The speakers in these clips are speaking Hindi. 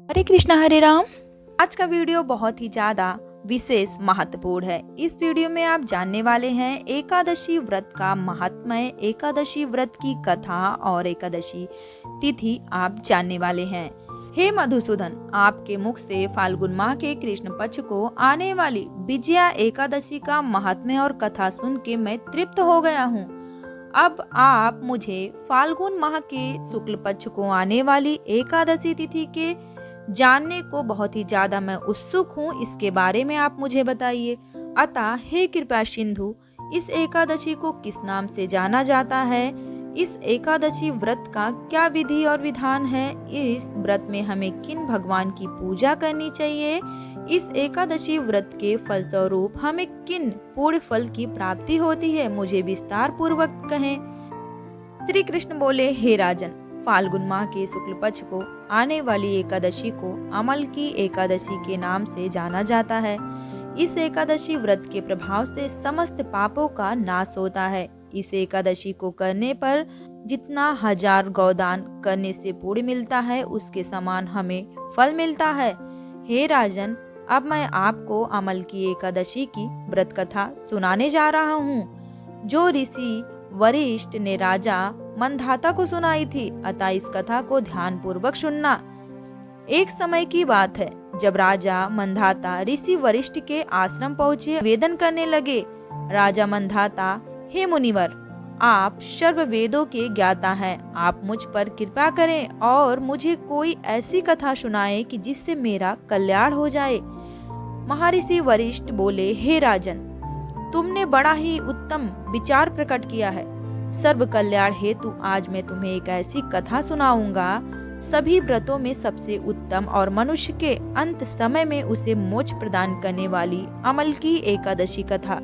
हरे कृष्णा हरे राम। आज का वीडियो बहुत ही ज्यादा विशेष महत्वपूर्ण है। इस वीडियो में आप जानने वाले हैं एकादशी व्रत का महात्म्य, एकादशी व्रत की कथा और एकादशी तिथि आप जानने वाले हैं। हे मधुसूदन, आपके मुख से फाल्गुन माह के कृष्ण पक्ष को आने वाली विजया एकादशी का महात्म्य और कथा सुन के मैं तृप्त हो गया हूँ। अब आप मुझे फाल्गुन माह के शुक्ल पक्ष को आने वाली एकादशी तिथि के जानने को बहुत ही ज्यादा मैं उत्सुक हूँ। इसके बारे में आप मुझे बताइए। अतः हे कृपा सिंधु, इस एकादशी को किस नाम से जाना जाता है? इस एकादशी व्रत का क्या विधि और विधान है? इस व्रत में हमें किन भगवान की पूजा करनी चाहिए? इस एकादशी व्रत के फल स्वरूप हमें किन पूर्ण फल की प्राप्ति होती है? मुझे विस्तार पूर्वक कहें। श्री कृष्ण बोले, हे राजन, फाल्गुन माह के शुक्ल पक्ष को आने वाली एकादशी को अमल की एकादशी के नाम से जाना जाता है। इस एकादशी व्रत के प्रभाव से समस्त पापों का नाश होता है। इस एकादशी को करने पर जितना 1000 गौदान करने से पुण्य मिलता है, उसके समान हमें फल मिलता है। हे राजन, अब मैं आपको अमल की एकादशी की व्रत कथा सुनाने जा रहा हूँ, जो ऋषि वरिष्ठ ने राजा मंधाता को सुनाई थी। अतः इस कथा को ध्यान पूर्वक सुनना। एक समय की बात है, जब राजा मंधाता ऋषि वरिष्ठ के आश्रम पहुंचे, निवेदन करने लगे। राजा मंधाता, हे मुनिवर, आप सर्व वेदों के ज्ञाता हैं। आप मुझ पर कृपा करें और मुझे कोई ऐसी कथा सुनाएं कि जिससे मेरा कल्याण हो जाए। महर्षि वरिष्ठ बोले, हे राजन, तुमने बड़ा ही उत्तम विचार प्रकट किया है। सर्व कल्याण हेतु आज मैं तुम्हें एक ऐसी कथा सुनाऊंगा, सभी व्रतों में सबसे उत्तम और मनुष्य के अंत समय में उसे मोक्ष प्रदान करने वाली अमल की एकादशी कथा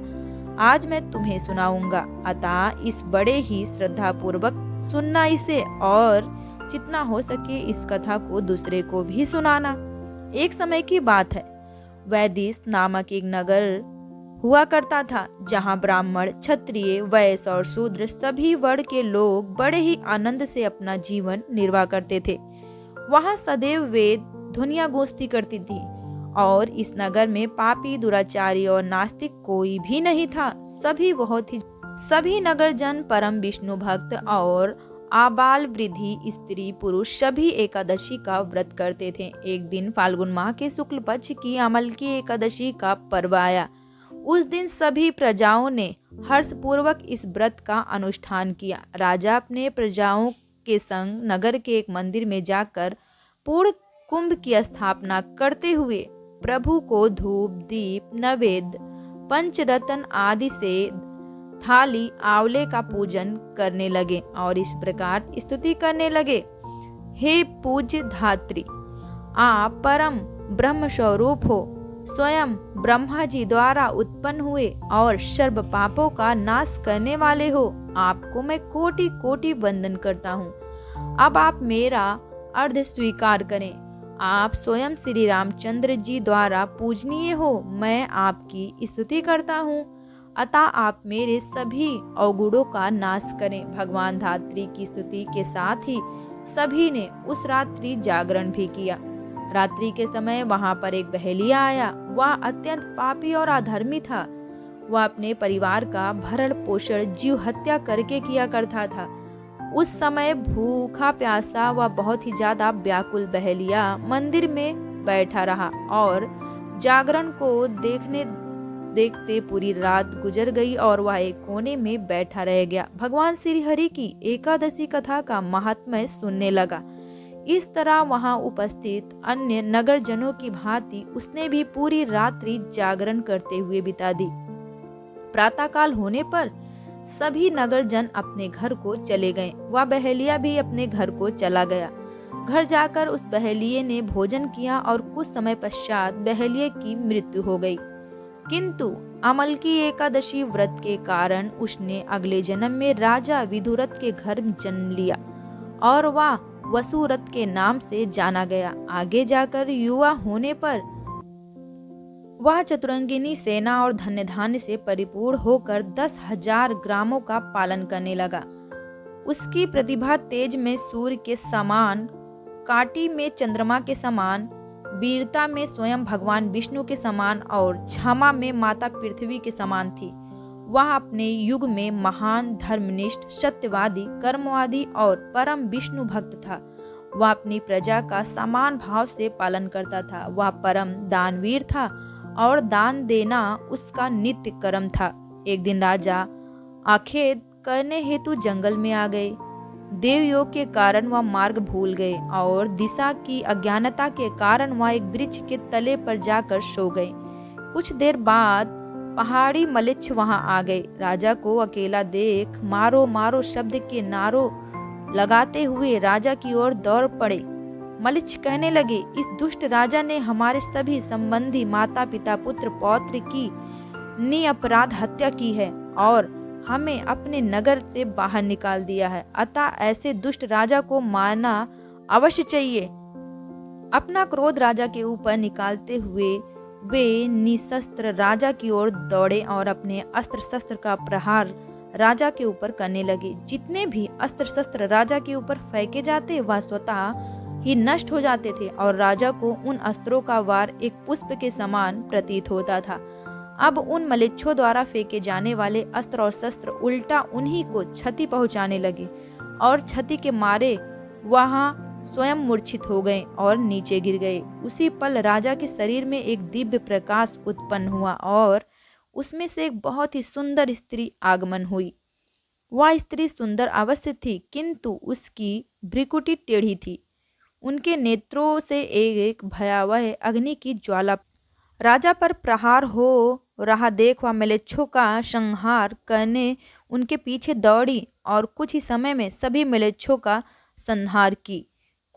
आज मैं तुम्हें सुनाऊंगा। अतः इस बड़े ही श्रद्धा पूर्वक सुनना इसे, और जितना हो सके इस कथा को दूसरे को भी सुनाना। एक समय की बात है, वैदिश नामक एक नगर हुआ करता था, जहाँ ब्राह्मण, क्षत्रिय, वैश्य और शूद्र सभी वर्ण के लोग बड़े ही आनंद से अपना जीवन निर्वाह करते थे। वहाँ सदैव वेद ध्वनियाँ गूंजती करती थी, और इस नगर में पापी, दुराचारी और नास्तिक कोई भी नहीं था। सभी नगर जन परम विष्णु भक्त और आबाल वृद्धि, स्त्री पुरुष सभी एकादशी का व्रत करते थे। एक दिन फाल्गुन माह के शुक्ल पक्ष की अमल की एकादशी का पर्व आया। उस दिन सभी प्रजाओं ने हर्षपूर्वक इस व्रत का अनुष्ठान किया। राजा अपने प्रजाओं के संग नगर के एक मंदिर में जाकर पूर्ण कुंभ की स्थापना करते हुए प्रभु को धूप, दीप, नैवेद्य, पंचरत्न आदि से थाली आंवले का पूजन करने लगे और इस प्रकार स्तुति करने लगे, हे पूज्य धात्री, आप परम ब्रह्म स्वरूप हो, स्वयं ब्रह्मा जी द्वारा उत्पन्न हुए और सर्व पापों का नाश करने वाले हो। आपको मैं कोटि कोटि वंदन करता हूँ। अब आप मेरा अर्घ स्वीकार करें। आप स्वयं श्री रामचंद्र जी द्वारा पूजनीय हो। मैं आपकी स्तुति करता हूँ, अतः आप मेरे सभी अवगुणों का नाश करें। भगवान धात्री की स्तुति के साथ ही सभी ने उस रात्रि जागरण भी किया। रात्रि के समय वहां पर एक बहेलिया आया। वह अत्यंत पापी और अधर्मी था। वह अपने परिवार का भरण पोषण जीव हत्या करके किया करता था। उस समय भूखा प्यासा व बहुत ही ज्यादा व्याकुल बहेलिया मंदिर में बैठा रहा और जागरण को देखते पूरी रात गुजर गई और वह एक कोने में बैठा रह गया। भगवान श्री हरि की एकादशी कथा का महात्म्य सुनने लगा। इस तरह वहां उपस्थित अन्य नगरजनों की भांति उसने भी पूरी रात्रि जागरण करते हुए बिता दी। प्रातःकाल होने पर सभी नगरजन अपने घर को चले गए। वह बहेलिया भी अपने घर को चला गया। घर जाकर उस बहेलिये ने भोजन किया और कुछ समय पश्चात बहेलिये की मृत्यु हो गई। किंतु अमल की एकादशी व्रत के कारण उसने अगले जन्म में राजा विदुरथ के घर जन्म लिया और वह वसुरथ के नाम से जाना गया। आगे जाकर युवा होने पर वह चतुरंगिनी सेना और धन्य धान्य से परिपूर्ण होकर 10,000 ग्रामों का पालन करने लगा। उसकी प्रतिभा तेज में सूर्य के समान काटी में चंद्रमा के समान, वीरता में स्वयं भगवान विष्णु के समान और क्षमा में माता पृथ्वी के समान थी। वह अपने युग में महान, धर्मनिष्ठ, सत्यवादी, कर्मवादी और परम विष्णु भक्त था। वह अपनी प्रजा का समान भाव से पालन करता था। वह परम दानवीर था और दान देना उसका नित्य कर्म था। एक दिन राजा आखेट करने हेतु जंगल में आ गए। देवयोग के कारण वह मार्ग भूल गए और दिशा की अज्ञानता के कारण वह एक वृक्ष के तले पर जाकर सो गए। कुछ देर बाद पहाड़ी मलिच्छ वहां आ गए। राजा को अकेला देख मारो मारो शब्द के नारों लगाते हुए राजा की ओर दौड़ पड़े। मलिच्छ कहने लगे, इस दुष्ट राजा ने हमारे सभी संबंधी, माता पिता, पुत्र पौत्र की निरपराध हत्या की है और हमें अपने नगर से बाहर निकाल दिया है। अतः ऐसे दुष्ट राजा को मारना अवश्य चाहिए। अपना क्रोध राजा के ऊपर निकालते हुए वे निशस्त्र राजा की ओर दौड़े और अपने अस्त्र शस्त्र का प्रहार राजा के ऊपर करने लगे। जितने भी अस्त्र शस्त्र राजा के ऊपर फेंके जाते वह स्वतः ही नष्ट हो जाते थे और राजा को उन अस्त्रों का वार एक पुष्प के समान प्रतीत होता था। अब उन मलेच्छों द्वारा फेंके जाने वाले अस्त्र और शस्त्र उल्टा उन्हीं को क्षति पहुंचाने लगे और क्षति के मारे वहां स्वयं मूर्छित हो गए और नीचे गिर गए। उसी पल राजा के शरीर में एक दिव्य प्रकाश उत्पन्न हुआ और उसमें से एक बहुत ही सुंदर स्त्री आगमन हुई। वह स्त्री सुंदर अवश्य थी, किंतु उसकी भ्रिकुटी टेढ़ी थी। उनके नेत्रों से एक भयावह अग्नि की ज्वाला राजा पर प्रहार हो रहा देख वह मलेच्छों का संहार करने उनके पीछे दौड़ी और कुछ ही समय में सभी मलेच्छों का संहार की।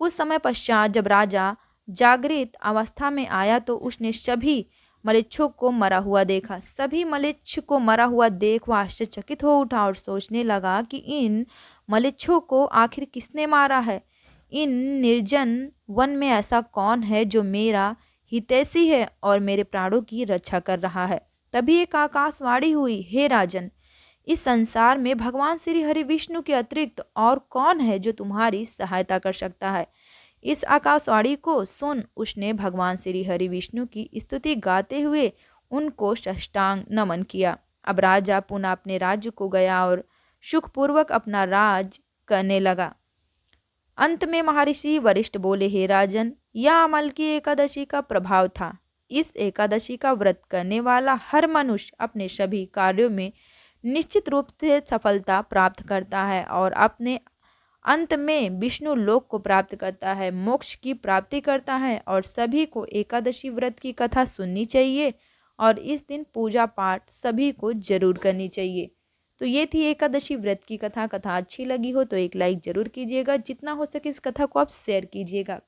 कुछ समय पश्चात जब राजा जागृत अवस्था में आया तो उसने सभी मलेच्छों को मरा हुआ देखा। सभी मलेच्छ को मरा हुआ देख वह आश्चर्यचकित हो उठा और सोचने लगा कि इन मलेच्छों को आखिर किसने मारा है। इन निर्जन वन में ऐसा कौन है जो मेरा हितैषी है और मेरे प्राणों की रक्षा कर रहा है। तभी एक आकाशवाणी हुई, हे राजन, इस संसार में भगवान श्री हरि विष्णु के अतिरिक्त और कौन है जो तुम्हारी सहायता कर सकता है। इस आकाशवाणी को सुन उसने भगवान श्री हरि विष्णु की स्तुति गाते हुए उनको साष्टांग नमन किया। अब राजा पुनः अपने राज्य को गया और सुखपूर्वक अपना राज करने लगा। अंत में महर्षि वशिष्ठ बोले, हे राजन, यह अमल की एकादशी का प्रभाव था। इस एकादशी का व्रत करने वाला हर मनुष्य अपने सभी कार्यों में निश्चित रूप से सफलता प्राप्त करता है और अपने अंत में विष्णु लोक को प्राप्त करता है, मोक्ष की प्राप्ति करता है। और सभी को एकादशी व्रत की कथा सुननी चाहिए और इस दिन पूजा पाठ सभी को जरूर करनी चाहिए। तो ये थी एकादशी व्रत की कथा। कथा अच्छी लगी हो तो एक लाइक जरूर कीजिएगा। जितना हो सके इस कथा को आप शेयर कीजिएगा।